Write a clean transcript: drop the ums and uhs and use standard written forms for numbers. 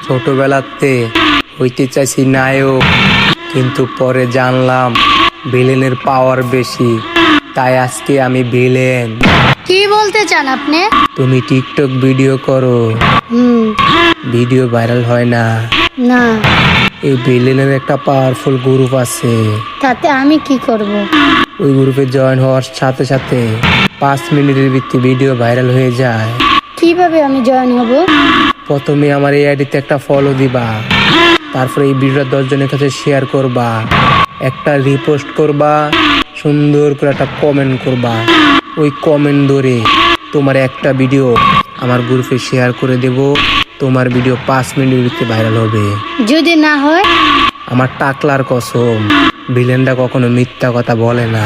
ছোটবেলাতে হইতে চাইছি নায়ক, কিন্তু পরে জানলাম ভিলেনের পাওয়ার বেশি, তাই আজকে আমি ভিলেন। কি বলতে চান আপনি? তুমি টিকটক ভিডিও করো, হুম। ভিডিও ভাইরাল হয় না। না। এই ভিলেনের একটা পাওয়ারফুল গ্রুপ আছে, তাতে আমি কি করব? ওই গ্রুপে জয়েন হওয়ার সাথে সাথে 5 মিনিটের ভিত্তি ভিডিও ভাইরাল হয়ে যায়। কিভাবে আমি জয়েন হব? প্রথমে আমার এই আইডিতে একটা ফলো দিবা, তারপরে এই ভিডিওটা 10 জনের কাছে শেয়ার করবা, একটা রিপোস্ট করবা, সুন্দর করে একটা কমেন্ট করবা। ওই কমেন্ট ধরে তোমার একটা ভিডিও আমার গ্রুপে শেয়ার করে দেব। তোমার ভিডিও 5 মিনিটের ভিতরে ভাইরাল হবে। যদি না হয়? আমার টাকলার কসম, ভিলেনটা কখনো মিথ্যা কথা বলে না।